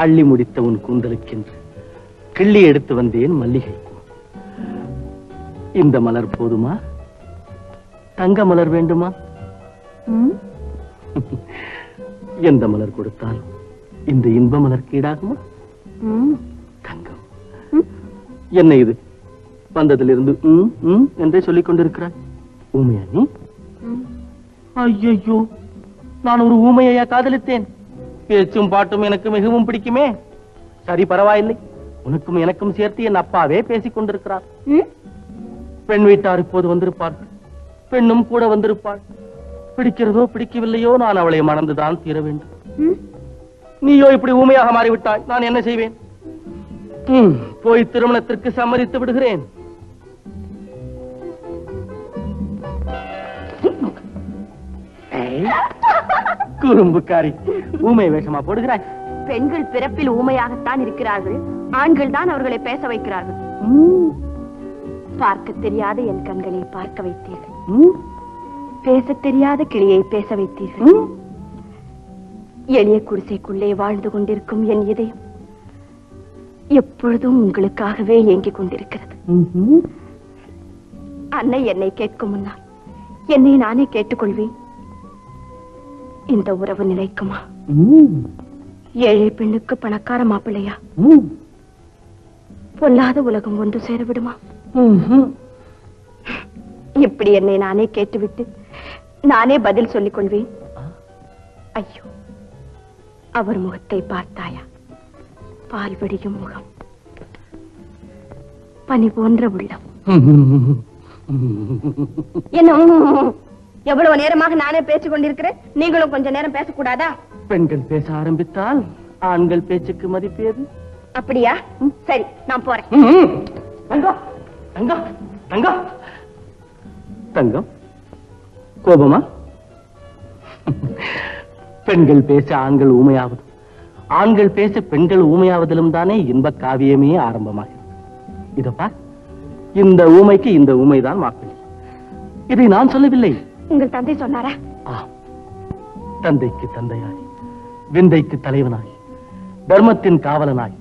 அள்ளி முடித்த உன் கூந்தலுக்கென்று கிள்ளி எடுத்து வந்தேன் மல்லிகை. இந்த மலர் போதுமா? தங்க மலர் வேண்டுமா? எந்த மலர் கொடுத்தாலும் இந்த இன்ப மலர் கீடாகுமா? தங்கம், என்ன இது? வந்ததிலிருந்து என்றே சொல்லிக் கொண்டிருக்கிறாய். ஊமையா நீ? ஐயோ, நான் ஒரு ஊமையா காதலித்தேன். பேச்சும் பாட்டும் எனக்கு மிகவும் பிடிக்குமே. சரி, பரவாயில்லை. உனக்கும் எனக்கும் சேர்த்து என் அப்பாவே பேசிக் கொண்டிருக்கிறார். பெண் வீட்டார் இப்போது வந்திருப்பார்கள். பெண்ணும் கூட வந்திருப்பாள். பிடிக்கிறதோ பிடிக்கவில்லையோ நான் அவளை மணந்துதான் தீர வேண்டும். நீயோ இப்படி ஊமையாக மாறிவிட்டாய். நான் என்ன செய்வேன்? போய் திருமணத்திற்கு சம்மதித்து விடுகிறேன். குறும்புக்காரி, ஊமை வேஷமா போடுகிறாய்? பெண்கள் பிறப்பில் ஊமையாகத்தான் இருக்கிறார்கள். ஆண்கள் தான் அவர்களை பேச வைக்கிறார்கள். பார்க்க தெரியாத என் கண்களை பார்க்க வைத்தீர்கள். பேச தெரியாத கிளியை பேச வைத்தீர்கள். எளிய குடிசைக்குள்ளே வாழ்ந்து கொண்டிருக்கும் என் இதயம் எப்பொழுதும் உங்களுக்காகவே ஏங்கிக் கொண்டிருக்கிறது. அன்னை என்னை கேட்கும் முன்னால் என்னை நானே கேட்டுக்கொள்வேன். இந்த உறவு நிலைக்குமா? ஏழை பெண்ணுக்கு பணக்கார மாப்பிள்ளையா? பொல்லாத உலகம் ஒன்று சேரவிடுமா? இப்படி என்னை நானே கேட்டுவிட்டு நானே பதில் சொல்லிக் கொள்வேன். ஐயோ, அவர் முகத்தை பார்த்தாயா? பால் வடியும் முகம், பனி போன்ற உள்ளம். என்ன எவ்வளவு நேரமாக நானே பேசிக் கொண்டிருக்கிறேன். நீங்களும் கொஞ்ச நேரம் பேசக்கூடாதா? பெண்கள் பேச ஆரம்பித்தால் ஆண்கள் பேச்சுக்கு மதிப்பேது. அப்படியா? சரி, நான் போறேன். தங்கம், தங்கம், தங்கம், கோபமா? பெண்கள் பேச ஆண்கள் ஊமையாவது, ஆண்கள் பேச பெண்கள் ஊமையாவதிலும் தானே இன்ப காவியமே ஆரம்பமாகிறது. இதப்பா, இந்த ஊமைக்கு இந்த ஊமைதான் மாப்பிள்ளை. இதை நான் சொல்லவில்லை. உங்கள் தந்தை சொன்னாரா? தந்தைக்கு தந்தையாய், விந்தைக்கு தலைவனாய், தர்மத்தின் காவலனாய்,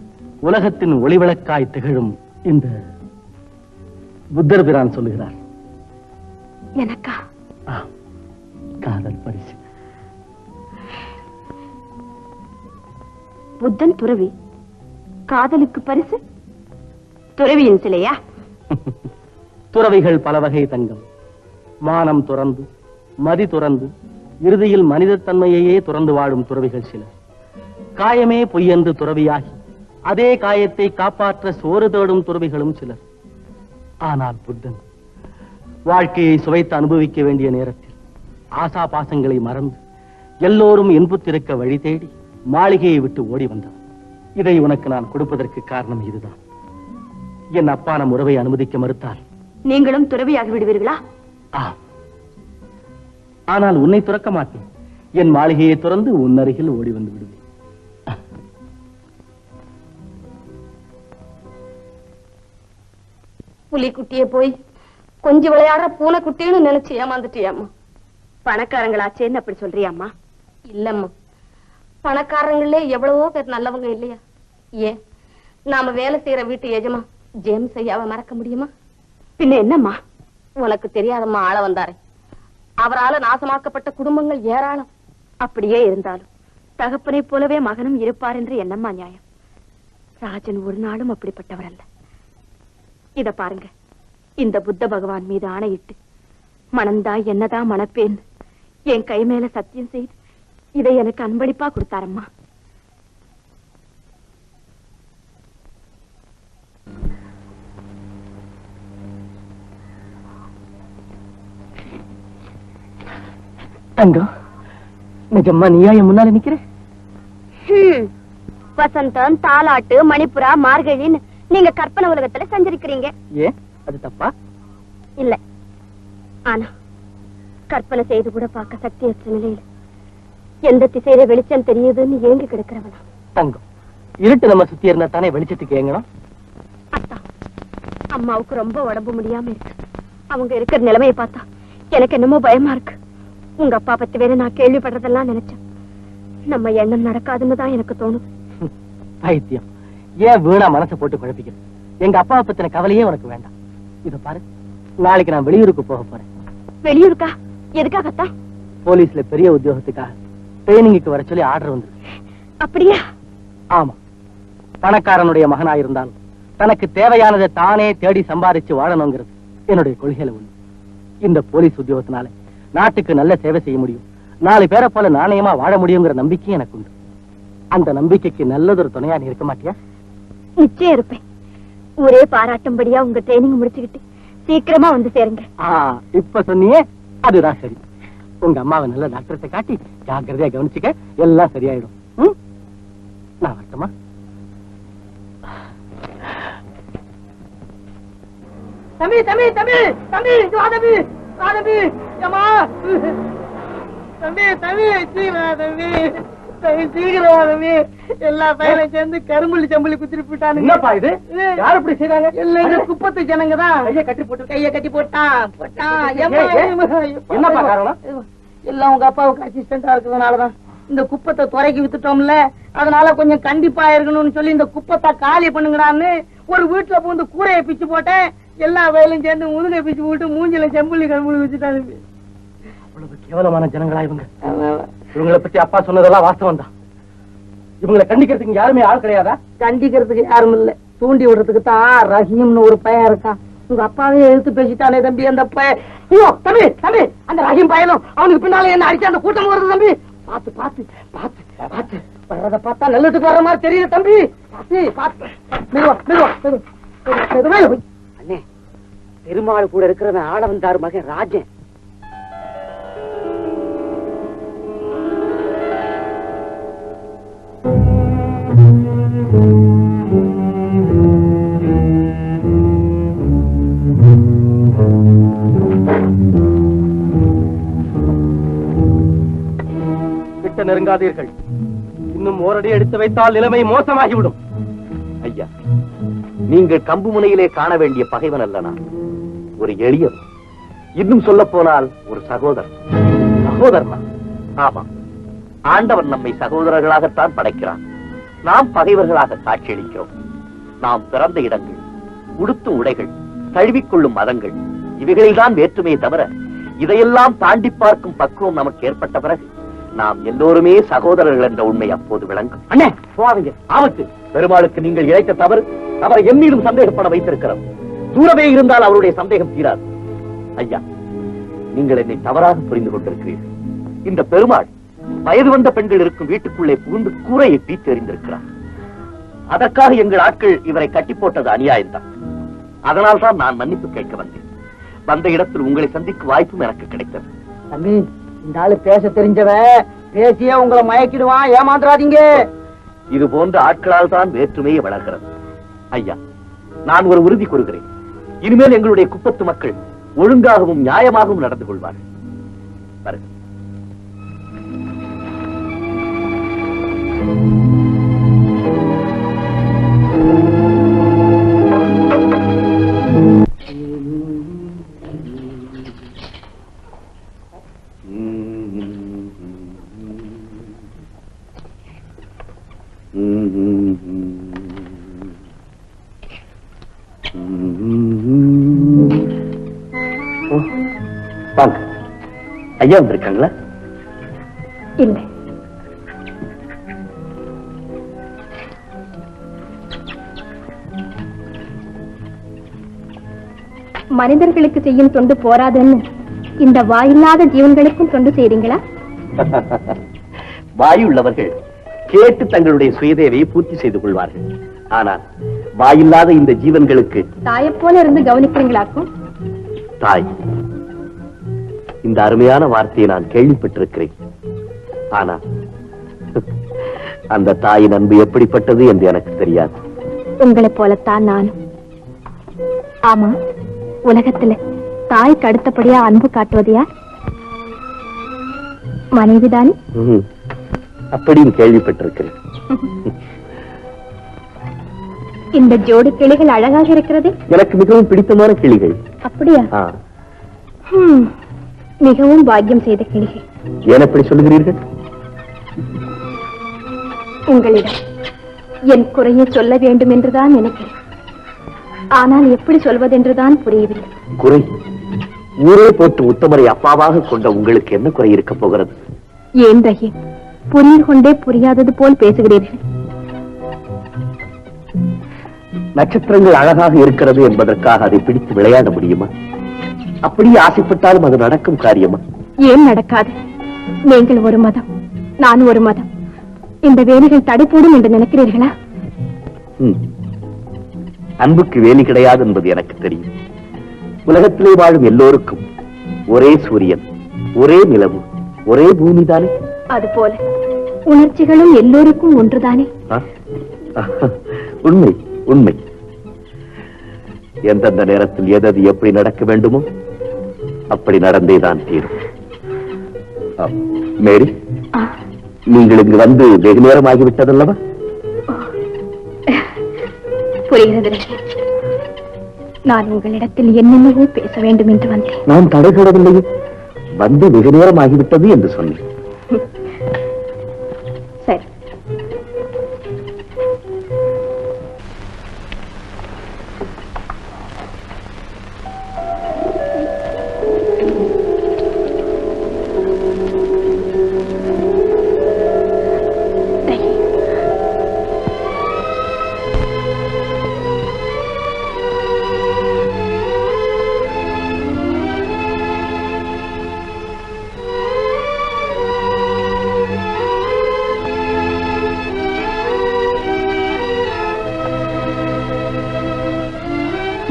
உலகத்தின் ஒளிவிளக்காய் திகழும் இந்த புத்தர் பிரான் சொல்லுகிறார். எனக்கா? காதல் பரிசு. புத்தன் துறவி, காதலுக்கு பரிசு துறவியின் சிலையா? துறவிகள் பல வகை தங்கம். மானம் துறந்து, மதி துறந்து, இறுதியில் மனித தன்மையையே துறந்து வாழும் துறவிகள் சிலர். காயமே பொய்யென்று துறவியாகி அதே காயத்தை காப்பாற்ற சோறு தேடும் துறவிகளும் சிலர். ஆனால் புத்தன் வாழ்க்கையை சுவைத்து அனுபவிக்க வேண்டிய நேரத்தில் ஆசா பாசங்களை மறந்து எல்லோரும் இன்புத்திருக்க வழி தேடி மாளிகையை விட்டு ஓடி வந்தான். இதை உனக்கு நான் கொடுப்பதற்கு காரணம் இதுதான். என் அப்பா நம் உறவை அனுமதிக்க மறுத்தார். நீங்களும் துறவியாகி விடுவீர்களா? ஆனால் உன்னை துறக்க மாட்டேன். என் மாளிகையை துறந்து உன் அருகில் ஓடி வந்து விடுவேன். புலிக்குட்டியே போய் கொஞ்சம் விளையாடுற பூனைக்குட்டின்னு நினைச்சு ஏமாந்துட்டியாம்மா. பணக்காரங்களாச்சேன்னு அப்படி சொல்றியாம்மா? இல்லம்மா, பணக்காரங்களே எவ்வளவோ பேர் நல்லவங்க இல்லையா? ஏன் நாம வேலை செய்யற வீட்டு எஜமா ஜேம்ஸ் ஐயாவை மறக்க முடியுமா? பின்ன என்னம்மா, உனக்கு தெரியாதம்மா, ஆள வந்தாரே, அவரால நாசமாக்கப்பட்ட குடும்பங்கள் ஏராளம். அப்படியே இருந்தாலும் தகப்பனை போலவே மகனும் இருப்பார் என்று என்னம்மா நியாயம்? ராஜன் ஒரு நாளும் அப்படிப்பட்டவர் அல்ல. இத பாருங்க, இந்த புத்த பகவான் மீது ஆணையிட்டு மனந்தா என்னதான் மணப்பேன் என் கை மேல சத்தியம் செய்து இதை எனக்கு அன்பளிப்பா கொடுத்தாரம்மா. தங்கம், நிஜம்மா நீயா என் முன்னால நிக்கிற? வசந்தம், தாலாட்டு, மணிப்புரா, மார்கழின்னு நீங்க கற்பனை உலகத்துல சஞ்சரிக்கிறீங்க. ஏன் அது தப்பா? இல்ல, ஆனா கற்பனை செய்து கூட பார்க்க சக்தியற்ற நிலையில எந்த திசையில வெளிச்சம் தெரியுதுன்னு ஏங்கி கிடக்கிறவனா. தங்கம், இருட்டு நம்ம சுத்தி இருந்தா தானே வெளிச்சத்துக்கு ஏங்கணும். அத்தா, அம்மாவுக்கு ரொம்ப உடம்பு முடியாம இருக்கு. அவங்க இருக்கிற நிலைமையை பார்த்தா எனக்கு என்னமோ பயமா இருக்கு. உங்க அப்பா பத்தி வேற நான் கேள்விப்படுறதெல்லாம் நினைச்சேன். நம்ம எண்ணம் நடக்காதுன்னு தான் எனக்கு தோணுது. பைத்தியம், ஏன் வீணா மனசை போட்டு குழப்பிக்கிற? எங்க அப்பாவை பத்தின கவலையே உனக்கு வேண்டாம். இத பாரு, நாளைக்கு நான் வெளியூருக்கு போக போறேன். வெளியூருக்கா? எதுக்காகத்தான்? போலீஸ்ல பெரிய உத்தியோகத்துக்காக ட்ரைனிங்குக்கு வர சொல்லி ஆர்டர் வந்து. அப்படியா? ஆமா. பணக்காரனுடைய மகனாயிருந்தாலும் தனக்கு தேவையானதை தானே தேடி சம்பாதிச்சு வாழணுங்கிறது என்னுடைய கொள்கையில ஒண்ணு. இந்த போலீஸ் உத்தியோகத்தினால நாட்டுக்கு நல்ல சேவை செய்ய முடியும், 4 பேரை போல நாணயமா வாழ முடியுங்கிற நம்பிக்கை எனக்கு உண்டு. அந்த நம்பிக்கைக்கு நல்லதொரு துணையா நீ இருக்க மாட்டியா? நிச்சயம் இருப்பேன். ஒரே பாராட்டும்படியா உங்க ட்ரைனிங் முடிச்சுக்கிட்டு சீக்கிரமா வந்து சேருங்க. இப்ப சொன்னியே, அதுதான் சரி. உங்க அம்மாவை நல்ல டாக்டர்கிட்ட காட்டி ஜாக்கிரதையா கவனிச்சுக்க, எல்லாம் சரியாயிடும். நான் வரட்டுமா? தம்பி தம்பி தம்பி தம்பி வா தம்பி, வா தம்பி. ஏமா தம்பி தம்பி தம்பி சீக்கிரம் வா தம்பி. எல்லா பையனும் சேர்ந்து கரும்புள்ளி சம்பளி குத்திட்டு போயிட்டானுங்க. என்னப்பா இது? யார் இப்படி செய்றாங்க? எல்லாம் குப்பத்து ஜனங்க தான். கையை கட்டி போட்டான். என்னப்பா காரணம்? எல்லாம் உங்க அப்பாவுக்கு அசிஸ்டண்டா இருக்கிறதுனாலதான். இந்த குப்பத்தை துறைக்கு வித்துட்டோம்ல, அதனால கொஞ்சம் கண்டிப்பா இருக்கணும்னு சொல்லி இந்த குப்பத்தை காலி பண்ணுங்கடான்னு ஒரு வீட்டுல பூந்து கூரையை பிச்சு போட்டேன். எல்லா வயலும் சேர்ந்து முதுகை பிச்சு போட்டு மூஞ்சில செம்புள்ளி கரும்புள்ளி வச்சுட்டாங்க. அவ்வளவு கேவலமான ஜனங்களா இவங்க. இவங்களை பத்தி அப்பா சொன்னதெல்லாம் வாஸ்தவம் தான். இவங்களை கண்டிக்கிறதுக்கு யாருமே ஆள் கிடையாதா? கண்டிக்கிறதுக்கு யாரும் இல்ல, தூண்டி விடுறதுக்கு தான் ரஹீம்னு ஒரு பையன் இருக்கான். உங்க அப்பாவே எழுத்து பேசிட்டானே தம்பி அந்த பையன். ஐயோ தம்பி தம்பி, அந்த ரஹீம் பையனும் அவனுக்கு பின்னால என்ன அடிச்சு அந்த கூட்டம் வருது தம்பி. பாத்து பாத்து பாத்து பாத்து வர்றத பார்த்தா நல்லதுக்கு வர்ற மாதிரி தெரியுது தம்பி. பாத்து பாத்து மெதுவா மெதுவா மெதுவா. அண்ணே, பெருமாள் கூட இருக்கிறவன் ஆளவந்தார் மகன் ராஜன். கிட்ட நெருங்காதீர்கள். இன்னும் ஓரடி எடுத்து வைத்தால் நிலைமை மோசமாகிவிடும். ஐயா, நீங்கள் கம்பு முனையிலே காண வேண்டிய பகைவன் அல்ல நான், ஒரு எளியவன். இன்னும் சொல்ல போனால் ஒரு சகோதரன். சகோதரனா? ஆமா. ஆண்டவன் நம்மை சகோதரர்களாகத்தான் படைக்கிறான். நாம் பகைவர்களாக காட்சியளிக்கிறோம். நாம் பிறந்த இடங்கள், உடுத்தும் உடைகள், தழுவிக்கொள்ளும் மதங்கள், இவைகளில்தான் வேற்றுமையை தவிர இதையெல்லாம் தாண்டி பார்க்கும் பக்குவம் நமக்கு ஏற்பட்ட பிறகு நாம் எல்லோருமே சகோதரர்கள் என்ற உண்மை அப்போது விளங்கும். அண்ணே போவாதீங்க, ஆபத்து. பெருமாளுக்கு நீங்கள் இழைத்த தவறு அவரை என் மீதும் சந்தேகப்பட வைத்திருக்கிறது. தூரமே இருந்தால் அவருடைய சந்தேகம் தீராது. ஐயா, நீங்கள் என்னை தவறாக புரிந்து கொண்டிருக்கிறீர்கள். இந்த பெருமாள் வயது வந்த பெண்கள் இருக்கும் வீட்டுக்குள்ளே புகுந்து கூரையை பீத்து எறிந்திருக்கிறார். அதற்காக எங்கள் ஆட்கள் இவரை கட்டி போட்டது அநியாயம்தான். அதனால்தான் நான் மன்னிப்பு கேட்க வந்தேன். வந்த இடத்தில் உங்களை சந்திக்கும் வாய்ப்பும் எனக்கு கிடைத்தது. தம்பி, இந்த ஆளு பேச தெரிஞ்சவன், பேசியே உங்களை மயக்கிடுவான், ஏமாந்துராதீங்க. இது போன்ற ஆட்களால் தான் வேற்றுமையை வளர்கிறது. ஐயா, நான் ஒரு உறுதி கூறுகிறேன். இனிமேல் எங்களுடைய குப்பத்து மக்கள் ஒழுங்காகவும் நியாயமாகவும் நடந்து கொள்வார்கள். வருக. ஐயா வந்திருக்காங்களா? இல்லை. மனிதர்களுக்கு செய்யும் தொண்டு போராதுன்னு இந்த வாயில்லாத ஜீவன்களுக்கும் தொண்டு செய்றீங்களா? வாயுள்ளவர்கள் கேட்டு தங்களுடைய சுயதேவையை பூர்த்தி செய்து கொள்வார்கள். ஆனால் வாயில்லாத இந்த ஜீவன்களுக்கு தாயை போல இருந்து கவனிக்கிறீங்களாக்கும். தாய், இந்த அருமையான வார்த்தையை நான் கேள்விப்பட்டிருக்கிறேன். ஆனால் அந்த தாயின் அன்பு எப்படிப்பட்டது என்று எனக்கு தெரியாது. உங்களை போலத்தான் நானும். ஆமா, உலகத்துல தாய்க்கு அடுத்தபடியா அன்பு காட்டுவது யார்? மனைவிதானே? அப்படின்னு கேள்விப்பட்டிருக்கிறேன். இந்த ஜோடி கிளிகள் அழகாக இருக்கிறது. எனக்கு மிகவும் பிடித்தமான கிளிகள். அப்படியா? மிகவும் பாக்கியம் செய்த கிளிகள். ஏன் அப்படி சொல்லுகிறீர்கள்? உங்களிடம் என் குறையை சொல்ல வேண்டும் என்றுதான் நினைக்கிறேன். ஆனால் எப்படி சொல்வதென்றுதான் புரியவில்லை. குறை? ஊரே போட்டு உத்தமரை அப்பாவாக கொண்ட உங்களுக்கு என்ன குறை இருக்க போகிறது? ஏன் ரஹீம், புரிந்து கொண்டே புரியாதது போல் பேசுகிறீர்கள்? நட்சத்திரங்கள் அழகாக இருக்கிறது என்பதற்காக அதை பிடித்து விளையாட முடியுமா? அப்படியே ஆசைப்பட்டாலும் அது நடக்கும் காரியமா? ஏன் நடக்காது? நீங்கள் ஒரு மதம், நான் ஒரு மதம். இந்த வேலிகள் தடைப்போடும் என்று நினைக்கிறீர்களா? அன்புக்கு வேலி கிடையாது என்பது எனக்கு தெரியும். உலகத்திலே வாழும் எல்லோருக்கும் ஒரே சூரியன், ஒரே நிலவு, ஒரே பூமி தானே? அதுபோல உணர்ச்சிகளும் எல்லோருக்கும் ஒன்றுதானே? உண்மை உண்மை. எந்தெந்த நேரத்தில் எது எப்படி நடக்க வேண்டுமோ அப்படி நடந்தேதான் தீரும். மேரி, நீங்கள் இங்கு வந்து வெகு நேரம் ஆகிவிட்டதல்லவா? புரிகிறது. நான் உங்களிடத்தில் என்னென்னவோ பேச வேண்டும் என்று வந்தேன். நான் தடை போடவில்லையே, வந்து வெகு நேரம் ஆகிவிட்டது என்று சொன்னேன். சரி.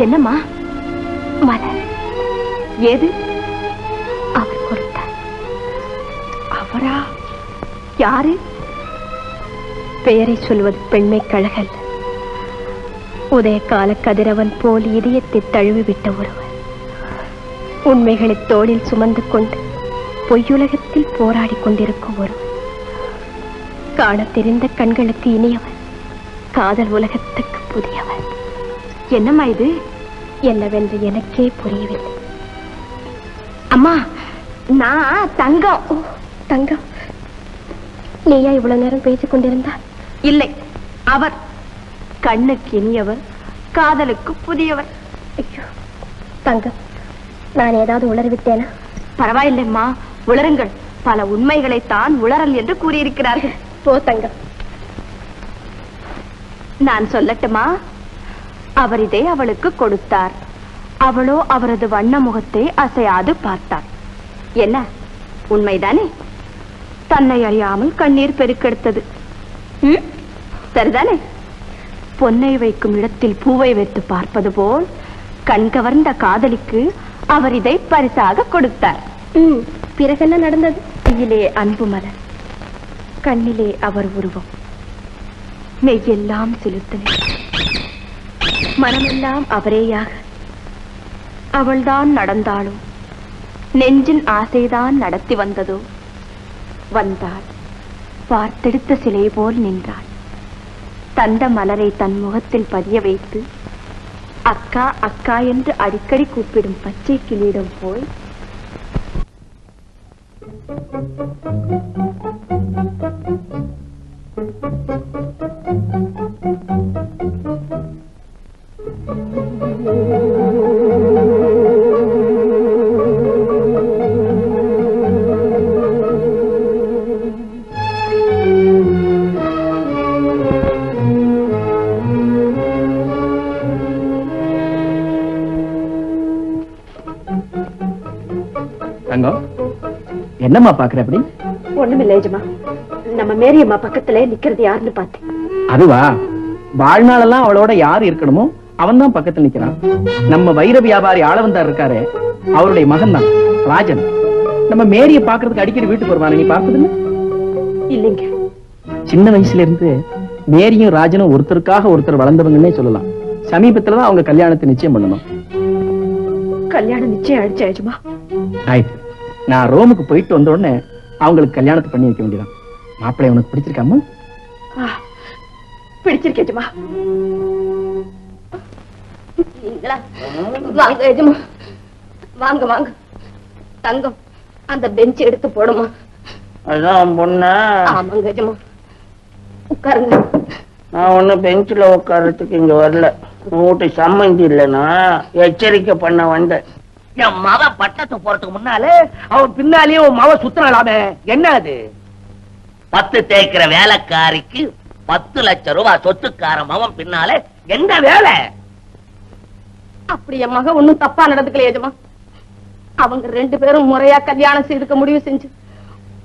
என்னம்மா? மலர். ஏது? அவர் கொடுத்தார். அவரா? யாரு? பெயரை சொல்வது பெண்மை கழகல். உதயகால கதிரவன் போல் இதயத்தை தழுவிவிட்ட ஒருவர். உண்மைகளை தோளில் சுமந்து கொண்டு பொய்யுலகத்தில் போராடி கொண்டிருக்கும் ஒருவர். காண தெரிந்த கண்களுக்கு இனியவர், காதல் உலகத்துக்கு புதியவர். என்னம்மா இது? என்னவென்று எனக்கே புரியவில்லை. அம்மா, நான் தங்கம். தங்கம், நீயா இவ்வளவு நேரம் பேசிக் கொண்டிருந்தார்? இல்லை, அவர் கண்ணுக்கு இனியவர், காதலுக்கு புதியவர். ஐயோ தங்கம், நான் ஏதாவது உளறிவிட்டேனா? பரவாயில்லைம்மா, உளருங்கள். பல உண்மைகளைத்தான் உளறல் என்று கூறியிருக்கிறார்கள். போ தங்கம். நான் சொல்லட்டுமா? அவர் இதை அவளுக்கு கொடுத்தார். அவளோ அவரது வண்ண முகத்தை அசையாது பார்த்தார். என்ன உண்மைதானே? தன்னை அறியாமல் கண்ணீர் பெருக்கெடுத்தது. சரிதானே? பொன்னை வைக்கும் இடத்தில் பூவை வைத்து பார்ப்பது போல் கண்கவர்ந்த காதலிக்கு அவர் இதை பரிசாக கொடுத்தார். பிறகு என்ன நடந்தது? கையிலே அன்பு மலர், கண்ணிலே அவர் உருவம், மெய்யெல்லாம் செலுத்தின, மனமெல்லாம் அவரேயாக. அவள்தான் நடந்தாலும் நெஞ்சின் ஆசைதான் நடத்தி வந்ததோ. வந்தாள், பார்த்தெடுத்த சிலை போல் நின்றாள். தந்த மலரை தன் முகத்தில் பதிய வைத்து அக்கா அக்கா என்று அடிக்கடி கூப்பிடும் பச்சை கிளியிடம் போய் என்னம்மா பாக்குற? அப்படி ஒண்ணுமில்லை எஜமா, நம்ம மேரியம்மா பக்கத்துல நிக்கிறது யாருன்னு பார்த்தேன். அதுவா? வாழ்நாளெல்லாம் அவளோட யாரு இருக்கணுமோ அவன் தான் பக்கத்துல நிக்கிறான். நம்ம வைர வியாபாரி ஆளவந்தார் இருக்காரு, அவருடைய மகன் தான் ராஜன். நம்ம மேரிய பாக்குறதுக்கு அடிக்கடி வீட்டுக்கு வருவானே, நீ பார்த்தது இல்லைங்க? சின்ன வயசுல இருந்து மேரியும் ராஜனும் ஒருத்தருக்காக ஒருத்தர் வளர்ந்தவங்கன்னே சொல்லலாம். சமீபத்துலதான் அவங்க கல்யாணத்தை நிச்சயம் பண்ணணும். கல்யாணம் நிச்சயம் ஆயிடுச்சு எஜமா? ஆயிட்டு. நான் ரோமுக்கு போயிட்டு வந்த உடனே அவங்களுக்கு கல்யாணத்தை பண்ணி வைக்க வேண்டியதான். மாப்பிள்ளை உனக்கு பிடிச்சிருக்காமா? பிடிச்சிருக்கே எஜமா. வாங்க எஜமா, வாங்க வாங்க. தங்கம், அந்த பெஞ்ச் எடுத்து போடுமா? அதான் பொண்ணு. ஆமாங்க எஜமா. உட்காருங்க. நான் ஒன்னும் பெஞ்சில உட்கார்றதுக்கு இங்க வரல. வீட்டு சம்மந்தி இல்லைன்னா எச்சரிக்கை பண்ண வந்தேன். என் மவ பட்டத்தை போறதுக்கு முன்னாலே அவன் பின்னாலேயே உன் மவ சுத்தலாமே. என்ன அது? 10 தேய்க்கிற வேலைக்காரிக்கு 10 லட்சம் ரூபாய் சொத்துக்கார மவன் பின்னாலே என்ன வேலை? அப்படி என் மக ஒண்ணும் தப்பா நடந்துக்கல எஜமா. அவங்க 2 பேரும் முறையா கல்யாணம் செய்துக்க முடிவு செஞ்சு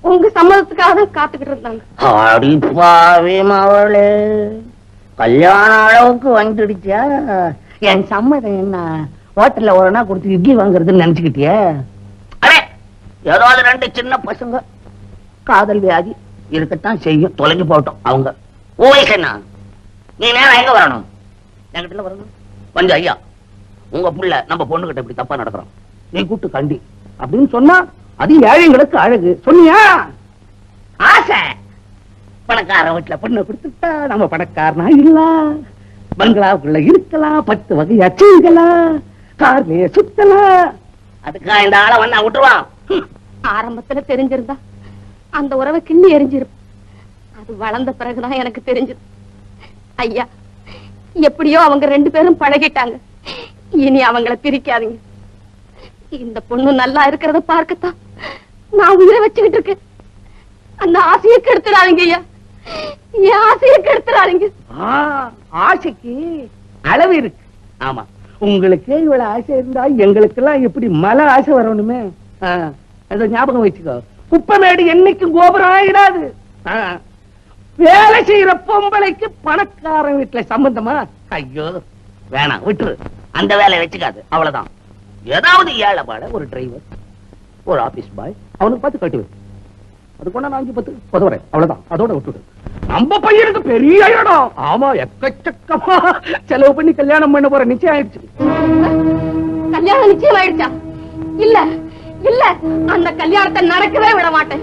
உங்க சம்மதத்துக்காக தான் காத்துக்கிட்டு இருந்தாங்க. அடிப்பாவே மவளே, கல்யாண அளவுக்கு வந்துடுச்சா? என் சம்மதம் என்ன, ஹோட்டல்ல ஒரு நாள் கொடுத்து இட்லி வாங்குறதுன்னு நினைச்சுக்கிட்டியா? அடே, ஏதாவது 2 சின்ன பசங்க காதல் வியாதி இருக்கத்தான் செய்யும். தொலைஞ்சு போட்டோம் அவங்க. ஓ வயசுண்ணா, நீ நேரம் எங்க வரணும்? என்கிட்ட வரணும். கொஞ்சம் ஐயா, உங்க புள்ள நம்ம பொண்ணுகிட்ட இப்படி தப்பா நடக்கிறோம், நீ கூட்டு கண்டி அப்படின்னு சொன்னா அது ஏழைங்களுக்கு அழகு. சொன்னியா? ஆசை பணக்கார வீட்டுல பொண்ணை கொடுத்துட்டா நம்ம பணக்காரனா இல்ல, பங்களாவுக்குள்ள இருக்கலாம், 10 வகை அச்சுக்கலாம், கார்லயே சுத்தலாம். அதுக்கா இந்த ஆளை வந்தா விட்டுருவான். ஆரம்பத்துல தெரிஞ்சிருந்தா அந்த உறவை கிள்ளி எரிஞ்சிருப்ப. அது வளர்ந்த பிறகுதான் எனக்கு தெரிஞ்சது. ஐயா, எப்படியோ அவங்க 2 பேரும் பழகிட்டாங்க. இனி அவங்கள பிரிக்காதீங்க. இந்த பொண்ணு நல்லா இருக்கிறத பார்க்கத்தான் நான் உயிரை வச்சுக்கிட்டு இருக்கேன். அந்த ஆசையை கெடுத்துறாதீங்க ஐயா, என் ஆசையை கெடுத்துறாதீங்க. ஆசைக்கு அளவு இருக்கு. ஆமா, உங்களுக்கே இவ்வளவு ஆசை இருந்தா எங்களுக்கு எல்லாம் எப்படி மலை ஆசை வரணுமே. அதை ஞாபகம் வச்சுக்கோ. குப்பமேடு என்னைக்கும் கோபுரம் ஆயிடாது. வேலை செய்யற பொம்பளைக்கு பணக்காரன் வீட்டுல சம்பந்தமா? ஐயோ வேணாம், விட்டுரு. அந்த வேலையை வச்சுக்காது, அவ்வளவுதான். ஏதாவது ஏழை பாட ஒரு டிரைவர், ஒரு ஆபீஸ் பாய், அவனுக்கு பார்த்து கட்டுவேன். அது கொண்டா 5-10 உதவுறேன், அவ்வளவுதான். அதோட விட்டுடு. நம்ம பையனுக்கு பெரிய இடம். ஆமா, எக்கச்சக்கமா செலவு பண்ணி கல்யாணம் பண்ண போற நிச்சயம் ஆயிடுச்சு. கல்யாணம் நிச்சயம் ஆயிடுச்சா? இல்ல இல்ல, அந்த கல்யாணத்தை நடக்கவே விட மாட்டேன்.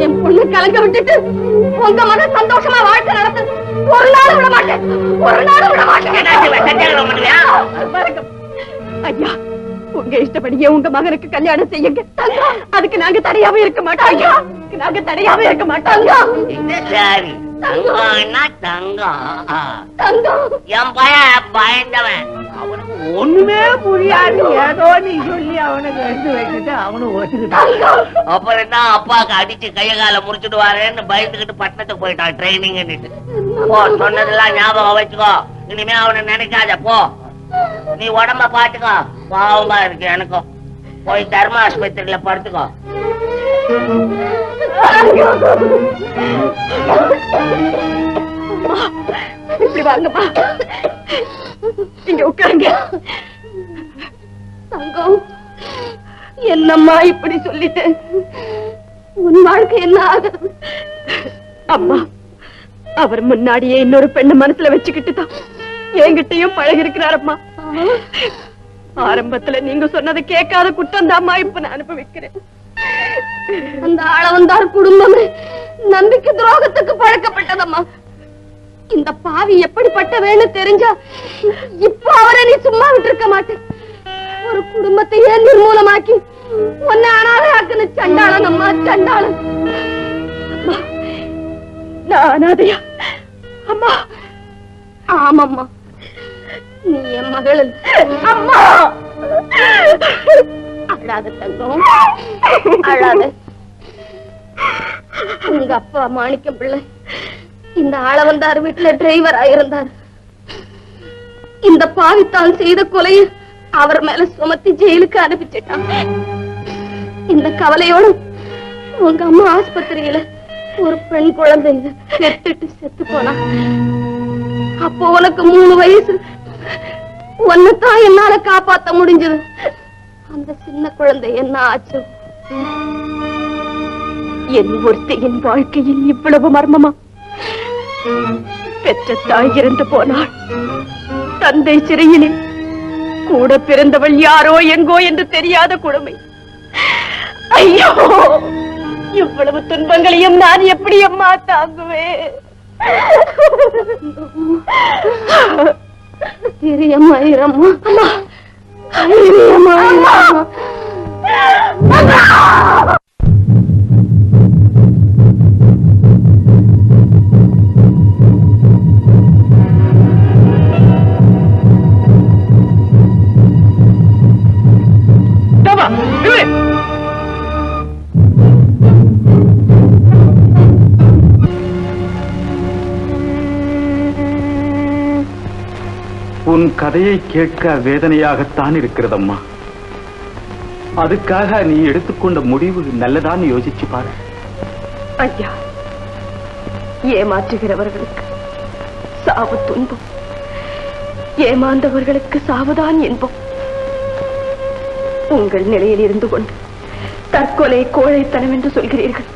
என் பொண்ணு கலங்க விட்டுட்டு உங்க மன சந்தோஷமா வாழ்க்கை நடத்து ஒரு நாள் விட மாட்டேன், ஒரு நாள் விட மாட்டேன். ஐயா, உங்க இஷ்டப்படியே உங்க மகனுக்கு கல்யாணம் செய்யுங்க. அதுக்கு நாங்க தடையாவே இருக்க மாட்டோம் ஐயா, நாங்க தடையாவே இருக்க மாட்டோம். சரி, தங்கம்னா தங்கம். தங்கம் என் பையன் பயந்தவன், அவனுக்கு ஒண்ணுமே புரியாது. ஏதோ நீ சொல்லி அவனுக்கு எடுத்து வச்சுட்டு அவனும் ஓட்டுக்கிட்டான். அப்புறம் தான் அப்பாவுக்கு அடிச்சு கைய கால முறிச்சுட்டு வரேன்னு பயந்துகிட்டு பட்டணத்துக்கு போயிட்டான் ட்ரைனிங். போ, சொன்னதெல்லாம் ஞாபகம் வச்சுக்கோ. இனிமே அவனை நினைக்காத. போ, நீ உடம்ப பாத்துக்கோ. பாவமா இருக்கு எனக்கும். போய் தர்ம ஆஸ்பத்திரியில படுத்துக்கோ. இப்படி வாங்கப்பா, இங்க உட்காருங்க. தங்கம், என்னம்மா இப்படி சொல்லிட்டேன்? உன் வாழ்க்கை என்ன ஆகுது? அம்மா, அவர் முன்னாடியே இன்னொரு பெண்ணு மனசுல வச்சுக்கிட்டு தான் என்கிட்டயும் பழகி இருக்கிறாரம்மா. ஆரம்பத்துல நீங்க சொன்னதை கேட்காத குற்றம் தாம்மா இப்ப நான் அனுபவிக்கிறேன். அந்த ஆளவந்தார் குடும்பமே நம்பிக்கை துரோகத்துக்கு பழக்கப்பட்டதம்மா. இந்த பாவி எப்படிப்பட்டவேன்னு தெரிஞ்சா இப்ப அவரை நீ சும்மா விட்டுருக்க மாட்டேன். ஒரு குடும்பத்தையே நிர்மூலமாக்கி உன்னை அனாதையாக்குன்னு சண்டாளன் அம்மா, சண்டாளன். நான் அனாதையா? அம்மா, ஆமாம்மா, நீ என் மகள். அம்மா, அழாத தங்கம், அழாத. உங்க அப்பா மாணிக்கம் பிள்ளை இந்த ஆளவந்தார் வீட்டுல டிரைவர் ஆயிருந்தார். இந்த பாவித்தான் செய்த கொலையை அவர் மேல சுமத்தி ஜெயிலுக்கு அனுப்பிச்சிட்டான். இந்த கவலையோடு உங்க அம்மா ஆஸ்பத்திரியில ஒரு பெண் குழந்தை செத்துட்டு செத்து போனா. அப்போ உனக்கு 3 வயசு. ஒன்னதான் என்னால காப்பாத்த முடிஞ்சது. அந்த சின்ன குழந்தை என்ன ஆச்சு? என் ஒருத்தையின் வாழ்க்கையில் இவ்வளவு மர்மமா? பெற்ற தாய் இறந்து போனாள், தந்தை சிறையிலே, கூட பிறந்தவள் யாரோ எங்கோ என்று தெரியாத கொடுமை. ஐயோ, இவ்வளவு துன்பங்களையும் நான் எப்படி அம்மா தாங்குவேன்? தெரியம்மா, இரம்மா, அம்மா. உன் கதையை கேட்க வேதனையாகத்தான் இருக்கிறதம்மா. அதுக்காக நீ எடுத்துக்கொண்ட முடிவு நல்லதான்னு யோசிச்சு பாரு. ஐயா, ஏமாற்றுகிறவர்களுக்கு சாவு துன்பம், ஏமாந்தவர்களுக்கு சாவுதான் இன்பம். உங்கள் நிலையில் இருந்து கொண்டு தற்கொலை கோழைத்தனம் என்று சொல்கிறீர்கள்.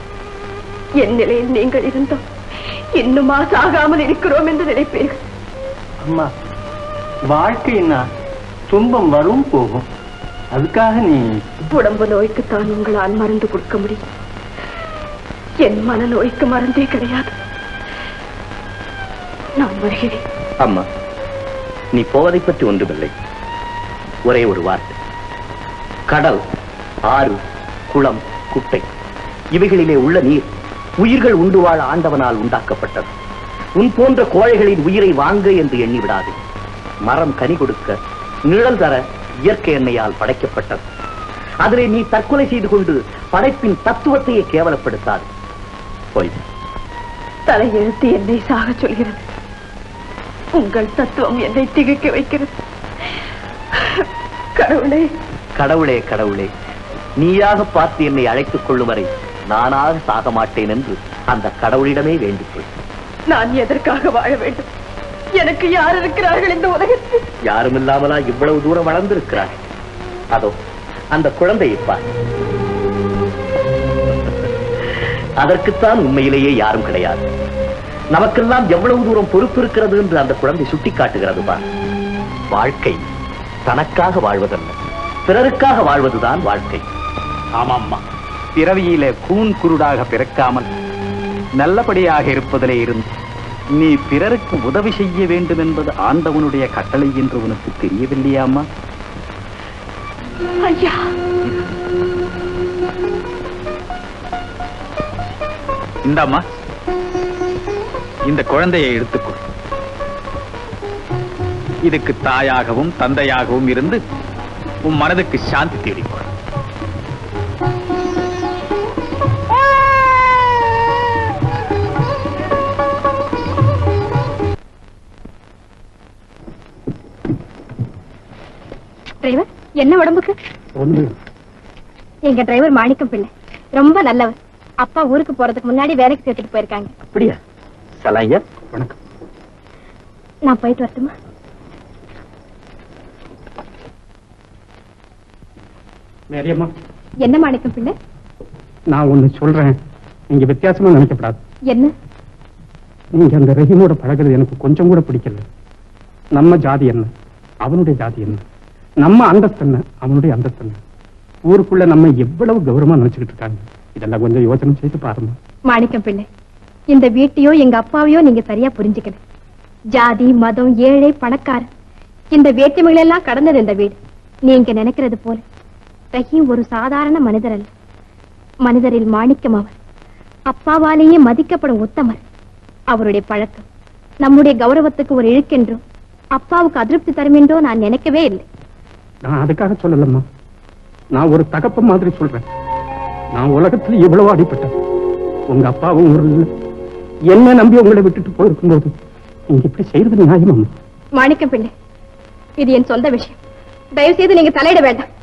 என் நிலையில் நீங்கள் இருந்தால் இன்னுமா சாகாமல் இருக்கிறோம் என்று நினைப்பீர்கள். அம்மா, வாழ்க்கைன்னா துன்பம் வரும் போகும். அதுக்காக நீ உடம்பு நோய்க்குத்தான் உங்களால் மருந்து கொடுக்க முடியும். என் மன நோய்க்கு மருந்தே கிடையாது. நான் வருகிறேன். அம்மா, நீ போவதை பற்றி ஒன்றுமில்லை. ஒரே ஒரு வார்த்தை. கடல், ஆறு, குளம், குட்டை இவைகளிலே உள்ள நீர் உயிர்கள் உண்டு வாழ ஆண்டவனால் உண்டாக்கப்பட்டது. உன் போன்ற கோழைகளின் உயிரை வாங்க என்று எண்ணிவிடாது. மரம் கனி கொடுக்க, நிழல் தர இயற்கை எண்ணெயால் படைக்கப்பட்டது. அதிலே நீ தற்கொலை செய்து கொண்டு படைப்பின் தத்துவத்தையே கேவலப்படுத்தாது. போய் தலையெழுத்து என்னை சாக சொல்கிறது. உங்கள் தத்துவம் என்னை திகைக்க வைக்கிறது. கடவுளே, கடவுளே, கடவுளே, நீயாக பார்த்து என்னை அழைத்துக் கொள்ளும் வரை நானாக சாக மாட்டேன் என்று அந்த கடவுளிடமே வேண்டிக்கொள். நான் எதற்காக வாழ வேண்டும்? எனக்கு யார் இருக்கிறார்கள் இந்த உலகத்தில்? யாரும் இல்லாமலா இவ்வளவு தூரம் வளர்ந்திருக்கிறார்? அதோ அந்த குழந்தையை பார். அதற்குத்தான் உண்மையிலேயே யாரும் கிடையாது. நமக்கெல்லாம் எவ்வளவு தூரம் பொறுப்பு இருக்கிறது என்று அந்த குழந்தை சுட்டி காட்டுகிறது பார். வாழ்க்கை தனக்காக வாழ்வதல்ல, பிறருக்காக வாழ்வதுதான் வாழ்க்கை. ஆமாம்மா, பிறவியிலே கூன் குருடாக பிறக்காமல் நல்லபடியாக இருப்பதிலே இருந்து நீ பிறருக்கு உதவி செய்ய வேண்டும் என்பது ஆண்டவனுடைய கட்டளை என்று உனக்கு தெரியவில்லையாமா? ஐயா, இந்தாம்மா, இந்த குழந்தையை எடுத்துக்கொள். இதுக்கு தாயாகவும் தந்தையாகவும் இருந்து உன் மனதுக்கு சாந்தி தேடிக்கொள். டிரைவர், என்ன உடம்புக்கு? எங்க டிரைவர் மாணிக்கம் பிள்ளை ரொம்ப நல்லவர். அப்பா ஊருக்கு போறதுக்கு முன்னாடி வேலைக்கு சேர்த்துட்டு போயிருக்காங்க. அப்படியா? சலாங்க. வணக்கம். நான் போயிட்டு வரட்டுமா? மேரியம்மா, என்ன மாணிக்கம் பிள்ளை? நான் ஒண்ணு சொல்றேன், நீங்க வித்தியாசமா நினைக்கப்படாது. என்ன? நீங்க அந்த ரஹீமோட பழகிறது எனக்கு கொஞ்சம் கூட பிடிக்கல. நம்ம ஜாதி என்ன, அவனுடைய ஜாதி என்ன, நம்ம அந்தஸ்து என்ன, அவனுடைய அந்தஸ்து என்ன, ஊருக்குள்ள நம்ம எவ்வளவு கௌரவமா நினைச்சுக்கிட்டு இருக்காங்க. இதெல்லாம் கொஞ்சம் யோசனை செய்து பாருங்க. மாணிக்கம் பிள்ளை, இந்த வீட்டையோ எங்க அப்பாவையோ நீங்க சரியா புரிஞ்சுக்கல. ஜாதி, மதம், ஏழை, பணக்காரன், இந்த வேற்றுமைகள் எல்லாம் கடந்தது இந்த வீடு. நீங்க நினைக்கிறது போல ரஹீம் ஒரு சாதாரண மனிதர் அல்ல. மனிதரில் மாணிக்கம் அவர். அப்பாவாலேயே மதிக்கப்படும் உத்தமர். அவருடைய பழக்கம் நம்முடைய கௌரவத்துக்கு ஒரு இழுக்கென்றோ அப்பாவுக்கு அதிருப்தி தரும் என்றோ நான் நினைக்கவே இல்லை. நான் அதுக்காக சொல்லலம்மா, நான் ஒரு தகப்ப மாதிரி சொல்றேன். நான் உலகத்துல எவ்வளவோ அடிப்பட்டேன். உங்க அப்பாவும் ஊரில் என்ன நம்பி உங்களை விட்டுட்டு போயிருக்கும் போது நீங்க இப்படி செய்யறது நியாயமா? மாணிக்கம் பிள்ளை, இது என் சொந்த விஷயம். தயவு செய்து நீங்க தலையிட வேண்டாம்.